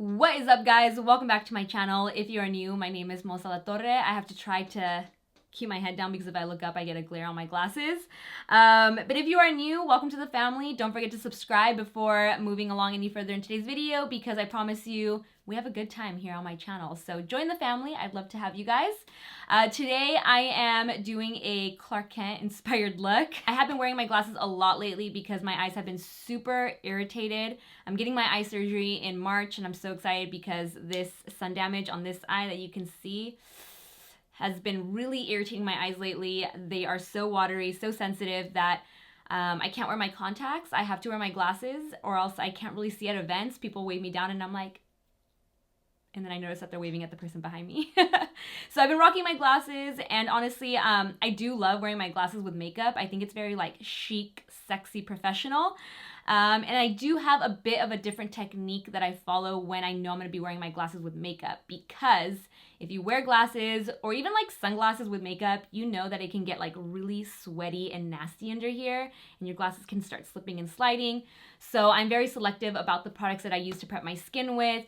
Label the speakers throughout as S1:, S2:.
S1: What is up, guys? Welcome back to my channel. If you are new, my name is Alatorre. I have to try to keep my head down because if I look up, I get a glare on my glasses. But if you are new, welcome to the family. Don't forget to subscribe before moving along any further in today's video because I promise you, we have a good time here on my channel. So join the family. I'd love to have you guys. Today I am doing a Clark Kent inspired look. I have been wearing my glasses a lot lately because my eyes have been super irritated. I'm getting my eye surgery in March and I'm so excited because this sun damage on this eye that you can see has been really irritating my eyes lately. They are so watery, so sensitive that I can't wear my contacts. I have to wear my glasses or else I can't really see at events. People wave me down and I'm like, and then I notice that they're waving at the person behind me. So I've been rocking my glasses and honestly, I do love wearing my glasses with makeup. I think it's very like chic, sexy, professional. And I do have a bit of a different technique that I follow when I know I'm gonna be wearing my glasses with makeup, because if you wear glasses or even like sunglasses with makeup, you know that it can get like really sweaty and nasty under here and your glasses can start slipping and sliding. So I'm very selective about the products that I use to prep my skin with,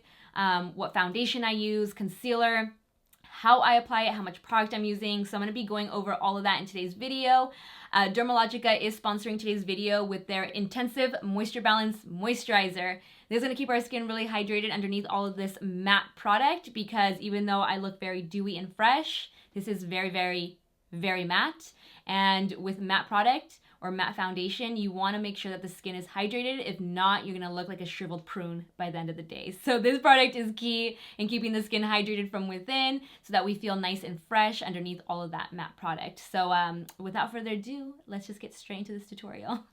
S1: what foundation I use, concealer, how I apply it, how much product I'm using. So I'm going to be going over all of that in today's video. Dermalogica is sponsoring today's video with their Intensive Moisture Balance Moisturizer. This is going to keep our skin really hydrated underneath all of this matte product because even though I look very dewy and fresh, this is very, very, very matte. And with matte product or matte foundation, you want to make sure that the skin is hydrated. If not, you're going to look like a shriveled prune by the end of the day. So this product is key in keeping the skin hydrated from within so that we feel nice and fresh underneath all of that matte product. So without further ado, let's just get straight into this tutorial.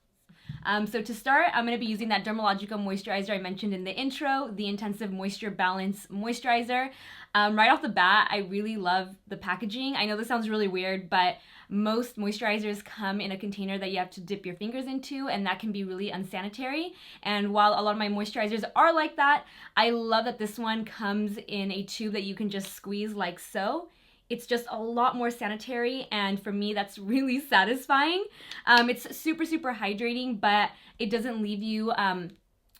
S1: So to start, I'm going to be using that Dermalogica moisturizer I mentioned in the intro, the Intensive Moisture Balance Moisturizer. Right off the bat, I really love the packaging. I know this sounds really weird, but most moisturizers come in a container that you have to dip your fingers into, and that can be really unsanitary. And while a lot of my moisturizers are like that, I love that this one comes in a tube that you can just squeeze like so. It's just a lot more sanitary, and for me, that's really satisfying. It's super, super hydrating, but it doesn't leave you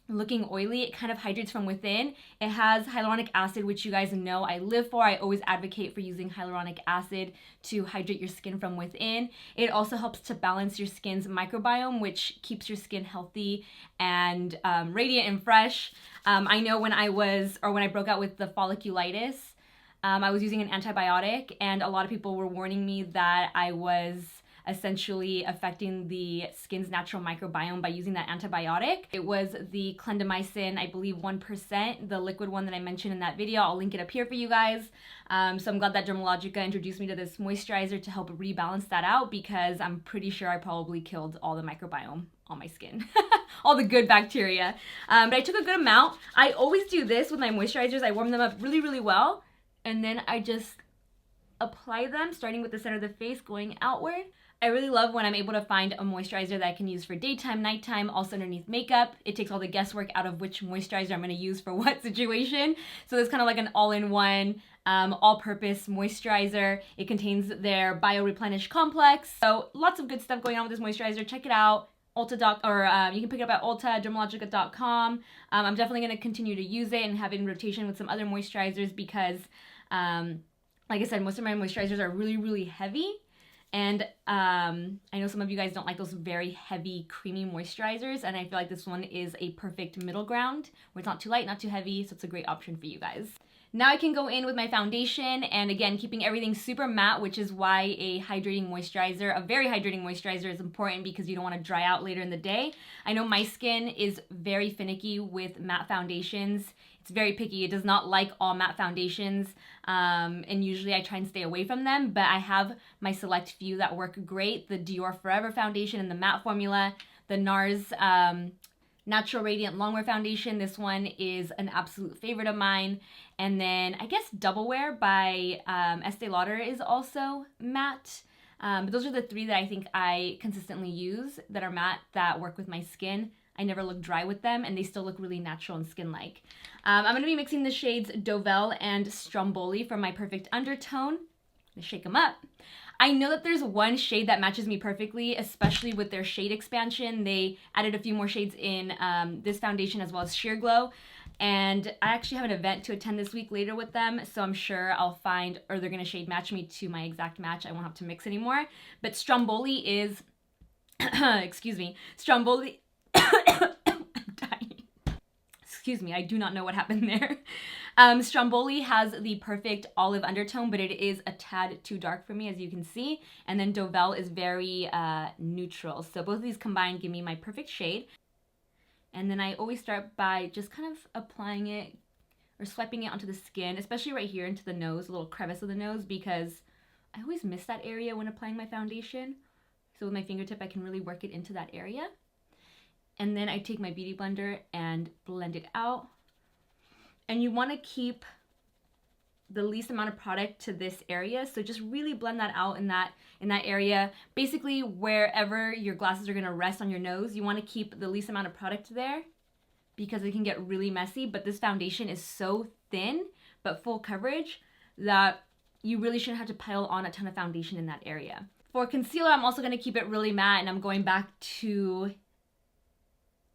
S1: looking oily. It kind of hydrates from within. It has hyaluronic acid, which you guys know I live for. I always advocate for using hyaluronic acid to hydrate your skin from within. It also helps to balance your skin's microbiome, which keeps your skin healthy and radiant and fresh. I know when I broke out with the folliculitis, I was using an antibiotic, and a lot of people were warning me that I was essentially affecting the skin's natural microbiome by using that antibiotic. It was the clindamycin, I believe 1%, the liquid one that I mentioned in that video. I'll link it up here for you guys. So I'm glad that Dermalogica introduced me to this moisturizer to help rebalance that out because I'm pretty sure I probably killed all the microbiome on my skin. All the good bacteria. But I took a good amount. I always do this with my moisturizers. I warm them up really, really well. And then I just apply them, starting with the center of the face, going outward. I really love when I'm able to find a moisturizer that I can use for daytime, nighttime, also underneath makeup. It takes all the guesswork out of which moisturizer I'm going to use for what situation. So it's kind of like an all-in-one, all-purpose moisturizer. It contains their Bio Replenish Complex. So lots of good stuff going on with this moisturizer. Check it out. Ulta you can pick it up at Ulta, Dermalogica.com. I'm definitely going to continue to use it and have it in rotation with some other moisturizers because, like I said, most of my moisturizers are really, really heavy. And I know some of you guys don't like those very heavy, creamy moisturizers, and I feel like this one is a perfect middle ground where it's not too light, not too heavy, so it's a great option for you guys. Now I can go in with my foundation, and again, keeping everything super matte, which is why a hydrating moisturizer, a very hydrating moisturizer is important because you don't want to dry out later in the day. I know my skin is very finicky with matte foundations. It's very picky. It does not like all matte foundations, and usually I try and stay away from them, but I have my select few that work great. The Dior Forever Foundation in the matte formula, the NARS Natural Radiant Longwear Foundation. This one is an absolute favorite of mine. And then I guess Double Wear by Estee Lauder is also matte. But those are the three that I think I consistently use that are matte that work with my skin. I never look dry with them, and they still look really natural and skin-like. I'm going to be mixing the shades Deauville and Stromboli for my perfect undertone. I'm going to shake them up. I know that there's one shade that matches me perfectly, especially with their shade expansion. They added a few more shades in this foundation as well as Sheer Glow.
S2: And I actually have an event to attend this week later with them, so I'm sure I'll find, or they're gonna shade match me to my exact match. I won't have to mix anymore. But Stromboli is, excuse me, Stromboli, I'm dying. Excuse me, I do not know what happened there. Stromboli has the perfect olive undertone, but it is a tad too dark for me, as you can see. And then Deauville is very neutral. So both of these combined give me my perfect shade. And then I always start by just kind of applying it or swiping it onto the skin, especially right here into the nose, a little crevice of the nose, because I always miss that area when applying my foundation. So with my fingertip, I can really work it into that area. And then I take my beauty blender and blend it out. And you want to keep the least amount of product to this area. So just really blend that out in that area. Basically, wherever your glasses are going to rest on your nose, you want to keep the least amount of product there because it can get really messy. But this foundation is so thin, but full coverage, that you really shouldn't have to pile on a ton of foundation in that area. For concealer, I'm also going to keep it really matte, and I'm going back to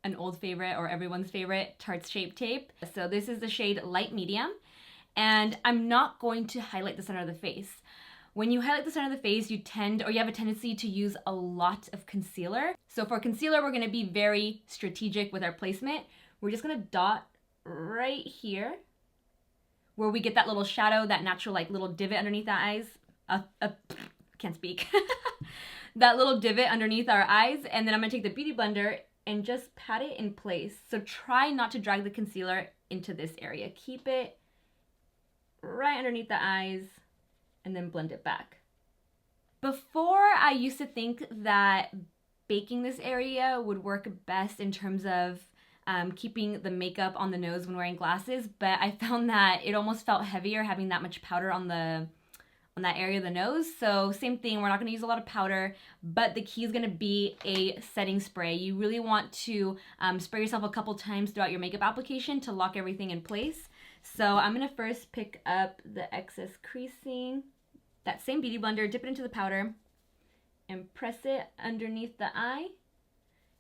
S2: an old favorite, or everyone's favorite, Tarte's Shape Tape. So this is the shade Light Medium, and I'm not going to highlight the center of the face. When you highlight the center of the face, you have a tendency to use a lot of concealer. So for concealer, we're gonna be very strategic with our placement. We're just gonna dot right here where we get that little shadow, that natural like little divot underneath the eyes. Can't speak. That little divot underneath our eyes, and then I'm gonna take the Beauty Blender and just pat it in place. So try not to drag the concealer into this area. Keep it right underneath the eyes and then blend it back. Before, I used to think that baking this area would work best in terms of keeping the makeup on the nose when wearing glasses, but I found that it almost felt heavier having that much powder on that area of the nose. So same thing, we're not gonna use a lot of powder, but the key is gonna be a setting spray. You really want to spray yourself a couple times throughout your makeup application to lock everything in place. So I'm gonna first pick up the excess creasing, that same Beauty Blender, dip it into the powder, and press it underneath the eye.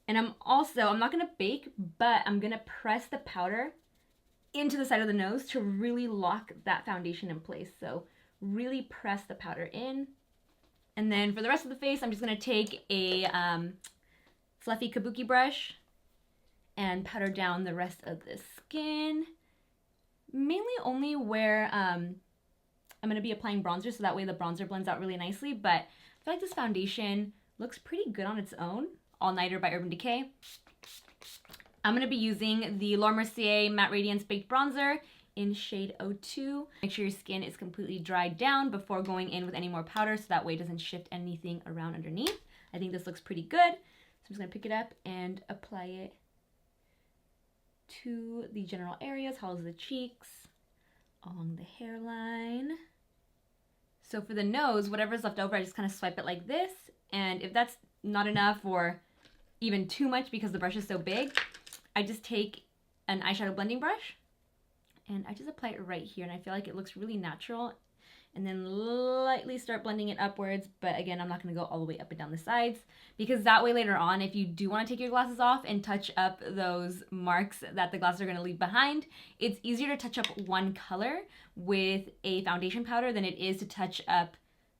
S2: And I'm not gonna bake, but I'm gonna press the powder into the side of the nose to really lock that foundation in place. So really press the powder in. And then for the rest of the face, I'm just gonna take a fluffy kabuki brush and powder down the rest of the skin. Mainly only where I'm gonna be applying bronzer, so that way the bronzer blends out really nicely, but I feel like this foundation looks pretty good on its own. All Nighter by Urban Decay. I'm gonna be using the Laura Mercier Matte Radiance Baked Bronzer in shade 02. Make sure your skin is completely dried down before going in with any more powder, so that way it doesn't shift anything around underneath. I think this looks pretty good. So I'm just gonna pick it up and apply it to the general areas, hollows of the cheeks, along the hairline. So for the nose, whatever's left over, I just kind of swipe it like this. And if that's not enough or even too much because the brush is so big, I just take an eyeshadow blending brush and I just apply it right here, and I feel like it looks really natural. And then lightly start blending it upwards, but again, I'm not gonna go all the way up and down the sides, because that way later on, if you do wanna take your glasses off and touch up those marks that the glasses are gonna leave behind, it's easier to touch up one color with a foundation powder than it is to touch up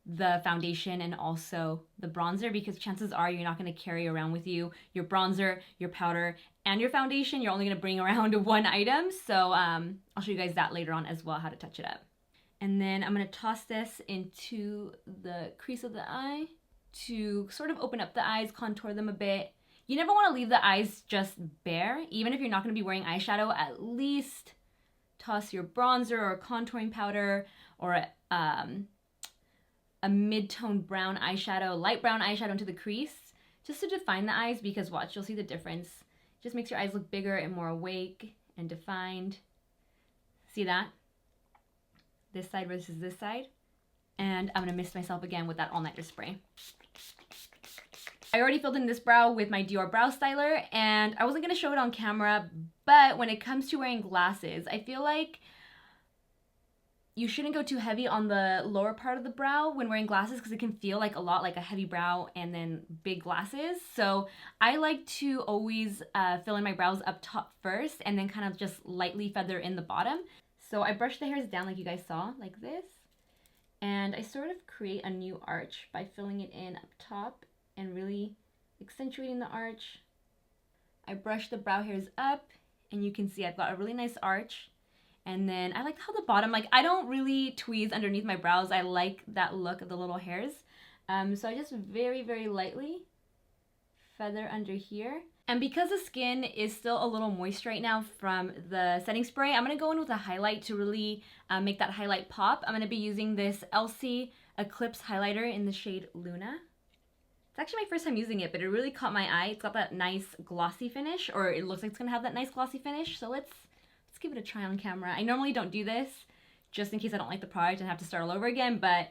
S2: the foundation and also the bronzer, because chances are you're not going to carry around with you your bronzer, your powder, and your foundation. You're only going to bring around one item. So I'll show you guys that later on as well, how to touch it up. And then I'm going to toss this into the crease of the eye to sort of open up the eyes, contour them a bit. You never want to leave the eyes just bare. Even if you're not going to be wearing eyeshadow, at least toss your bronzer or contouring powder or a mid-tone brown eyeshadow, light brown eyeshadow into the crease, just to define the eyes, because watch, you'll see the difference. It just makes your eyes look bigger and more awake and defined. See that? This side versus this side. And I'm gonna mist myself again with that all-nighter spray. I already filled in this brow with my Dior brow styler, and I wasn't gonna show it on camera, but when it comes to wearing glasses, I feel like you shouldn't go too heavy on the lower part of the brow when wearing glasses because it can feel like a lot like a heavy brow and then big glasses. So I like to always fill in my brows up top first and then kind of just lightly feather in the bottom. So I brush the hairs down like you guys saw, like this. And I sort of create a new arch by filling it in up top and really accentuating the arch. I brush the brow hairs up and you can see I've got a really nice arch. And then I like how the bottom, like I don't really tweeze underneath my brows. I like that look of the little hairs. So I just very, very lightly feather under here. And because the skin is still a little moist right now from the setting spray, I'm going to go in with a highlight to really make that highlight pop. I'm going to be using this Elcie Eclipse highlighter in the shade Luna. It's actually my first time using it, but it really caught my eye. It's got that nice glossy finish, or it looks like it's going to have that nice glossy finish. So let's give it a try on camera. I normally don't do this just in case I don't like the product and have to start all over again, but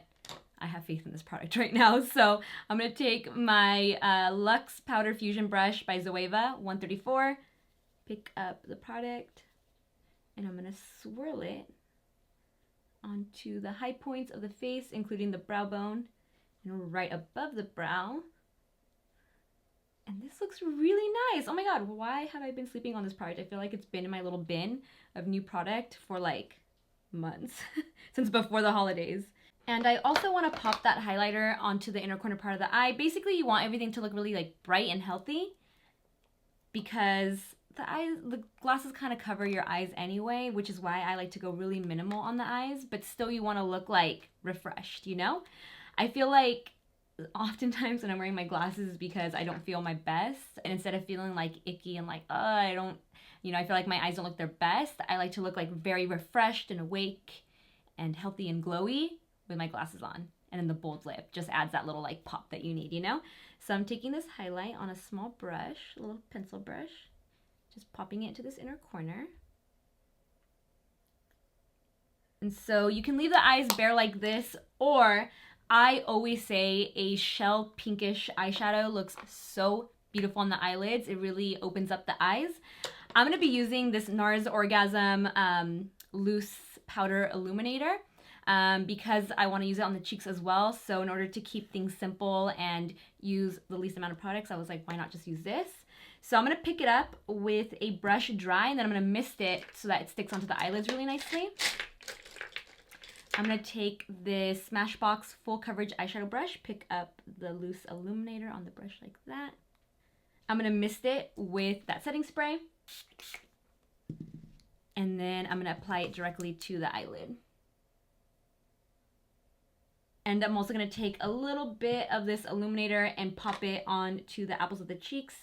S2: I have faith in this product right now. So I'm going to take my Luxe Powder Fusion Brush by Zoeva 134, pick up the product, and I'm going to swirl it onto the high points of the face, including the brow bone, and right above the brow. And this looks really nice. Oh my god, why have I been sleeping on this product? I feel like it's been in my little bin of new product for like months, since before the holidays. And I also want to pop that highlighter onto the inner corner part of the eye. Basically, you want everything to look really like bright and healthy because the glasses kind of cover your eyes anyway, which is why I like to go really minimal on the eyes, but still you want to look like refreshed, you know? I feel like oftentimes when I'm wearing my glasses is because I don't feel my best, and instead of feeling like icky and like, I don't, you know, I feel like my eyes don't look their best, I like to look like very refreshed and awake and healthy and glowy with my glasses on. And then the bold lip just adds that little like pop that you need, you know? So I'm taking this highlight on a small brush, a little pencil brush, just popping it into this inner corner. And so you can leave the eyes bare like this, or I always say a shell pinkish eyeshadow looks so beautiful on the eyelids. It really opens up the eyes. I'm going to be using this NARS Orgasm Loose Powder Illuminator because I want to use it on the cheeks as well. So in order to keep things simple and use the least amount of products, I was like, why not just use this? So I'm going to pick it up with a brush dry, and then I'm going to mist it so that it sticks onto the eyelids really nicely. I'm going to take this Smashbox full coverage eyeshadow brush, pick up the loose illuminator on the brush like that. I'm going to mist it with that setting spray. And then I'm going to apply it directly to the eyelid. And I'm also going to take a little bit of this illuminator and pop it onto the apples of the cheeks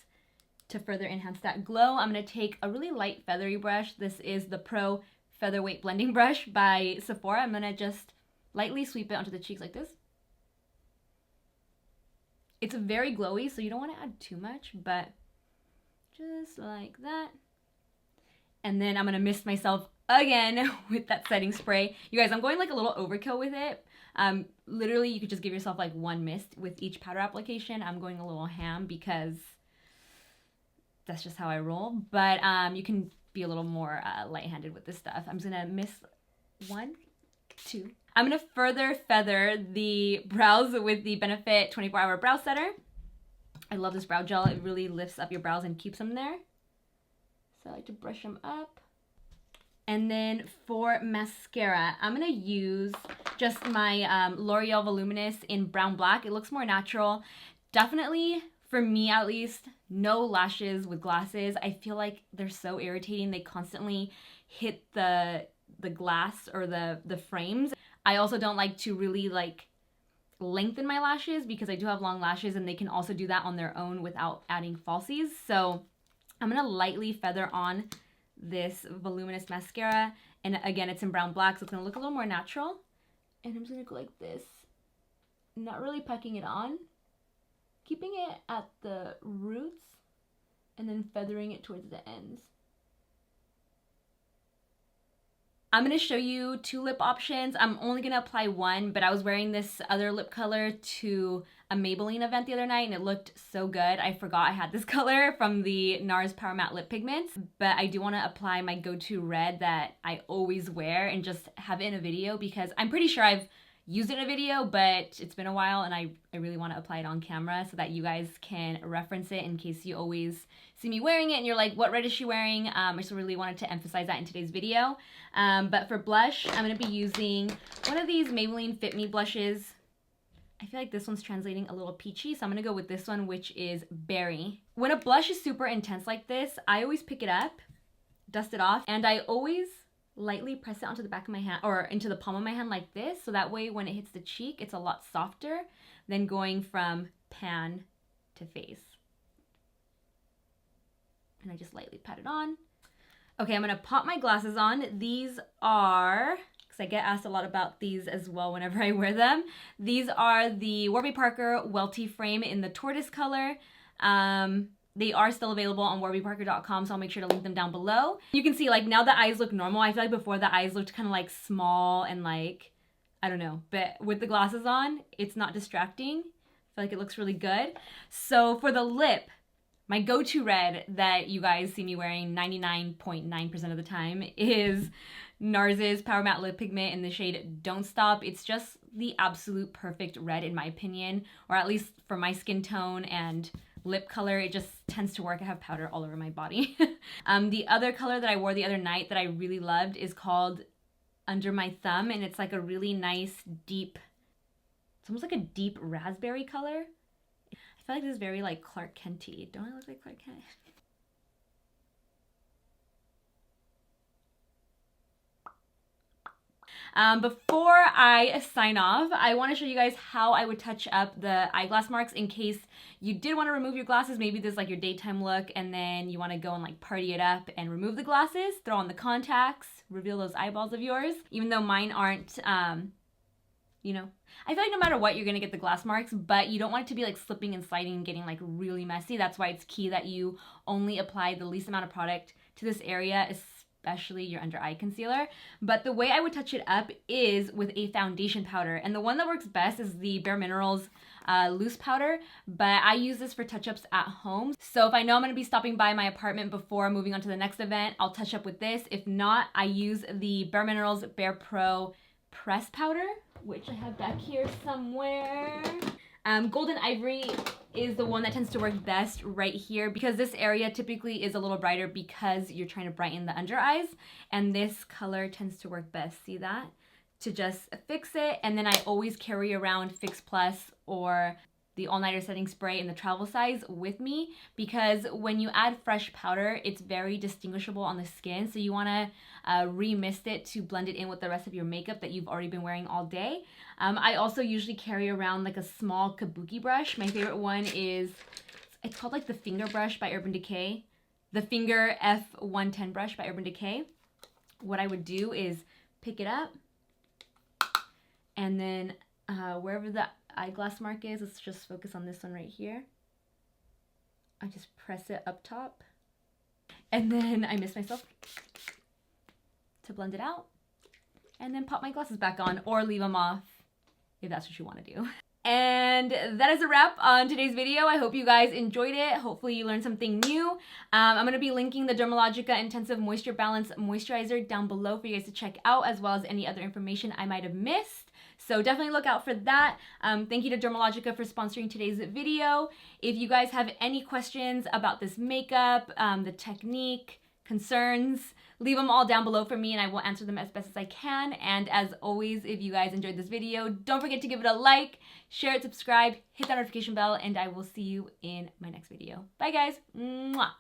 S2: to further enhance that glow. I'm going to take a really light feathery brush. This is the Pro Featherweight Blending Brush by Sephora. I'm going to just lightly sweep it onto the cheeks like this. It's very glowy, so you don't want to add too much, but just like that. And then I'm going to mist myself again with that setting spray. You guys, I'm going like a little overkill with it. Literally, you could just give yourself like one mist with each powder application. I'm going a little ham because that's just how I roll. But you can be a little more light-handed with this stuff. I'm just going to mist 1, 2. I'm going to further feather the brows with the Benefit 24-Hour Brow Setter. I love this brow gel. It really lifts up your brows and keeps them there. So I like to brush them up. And then for mascara, I'm going to use just my L'Oreal Voluminous in Brown Black. It looks more natural. Definitely, for me at least, no lashes with glasses. I feel like they're so irritating. They constantly hit the glass or the frames. I also don't like to really like lengthen my lashes because I do have long lashes and they can also do that on their own without adding falsies. So I'm going to lightly feather on this Voluminous mascara. And again, it's in Brown Black, so it's going to look a little more natural. And I'm just going to go like this. Not really packing it on. Keeping it at the roots and then feathering it towards the ends. I'm going to show you 2 lip options. I'm only going to apply one, but I was wearing this other lip color to a Maybelline event the other night and it looked so good. I forgot I had this color from the NARS Power Matte Lip Pigments, but I do want to apply my go-to red that I always wear and just have it in a video because I'm pretty sure I've used it in a video, but it's been a while and I really want to apply it on camera so that you guys can reference it in case you always see me wearing it and you're like, what red is she wearing? I just really wanted to emphasize that in today's video. But for blush, I'm going to be using one of these Maybelline Fit Me blushes. I feel like this one's translating a little peachy, so I'm going to go with this one, which is Berry. When a blush is super intense like this, I always pick it up, dust it off, and I always lightly press it onto the back of my hand or into the palm of my hand like this, so that way when it hits the cheek it's a lot softer than going from pan to face. And I just lightly pat it on. Okay, I'm gonna pop my glasses on. These are, because I get asked a lot about these as well whenever I wear them, these are the Warby Parker Welty frame in the Tortoise color. They are still available on warbyparker.com, so I'll make sure to link them down below. You can see, like, now the eyes look normal. I feel like before the eyes looked kind of like small and like, I don't know. But with the glasses on, it's not distracting. I feel like it looks really good. So for the lip, my go-to red that you guys see me wearing 99.9% of the time is NARS's Power Matte Lip Pigment in the shade Don't Stop. It's just the absolute perfect red in my opinion, or at least for my skin tone and lip color. It just tends to work. I have powder all over my body. The other color that I wore the other night that I really loved is called Under My Thumb, and it's like a really nice deep, it's almost like a deep raspberry color. I feel like this is very like Clark Kent-y. Don't I look like Clark Kent? Before I sign off, I want to show you guys how I would touch up the eyeglass marks in case you did want to remove your glasses. Maybe this is like your daytime look and then you want to go and like party it up and remove the glasses, throw on the contacts, reveal those eyeballs of yours. Even though mine aren't, you know, I feel like no matter what, you're going to get the glass marks, but you don't want it to be like slipping and sliding and getting like really messy. That's why it's key that you only apply the least amount of product to this area, especially your under eye concealer. But the way I would touch it up is with a foundation powder, and the one that works best is the BareMinerals loose powder, but I use this for touch-ups at home. So if I know I'm going to be stopping by my apartment before moving on to the next event, I'll touch up with this. If not, I use the BareMinerals BarePro press powder, which I have back here somewhere. Golden Ivory is the one that tends to work best right here because this area typically is a little brighter because you're trying to brighten the under eyes, and this color tends to work best. See that? To just fix it, and then I always carry around Fix Plus or the all-nighter setting spray in the travel size with me because when you add fresh powder, it's very distinguishable on the skin, so you want to re-mist it to blend it in with the rest of your makeup that you've already been wearing all day. I also usually carry around like a small kabuki brush. My favorite one is, it's called like the Finger Brush by Urban Decay. The Finger F110 brush by Urban Decay. What I would do is pick it up, and then wherever the eyeglass mark is, let's just focus on this one right here. I just press it up top, and then I miss myself to blend it out, and then pop my glasses back on or leave them off if that's what you want to do. And that is a wrap on today's video. I hope you guys enjoyed it. Hopefully you learned something new. I'm going to be linking the Dermalogica Intensive Moisture Balance Moisturizer down below for you guys to check out, as well as any other information I might have missed. So definitely look out for that. Thank you to Dermalogica for sponsoring today's video. If you guys have any questions about this makeup, the technique, concerns, leave them all down below for me and I will answer them as best as I can. And as always, if you guys enjoyed this video, don't forget to give it a like, share it, subscribe, hit that notification bell, and I will see you in my next video. Bye guys. Mwah.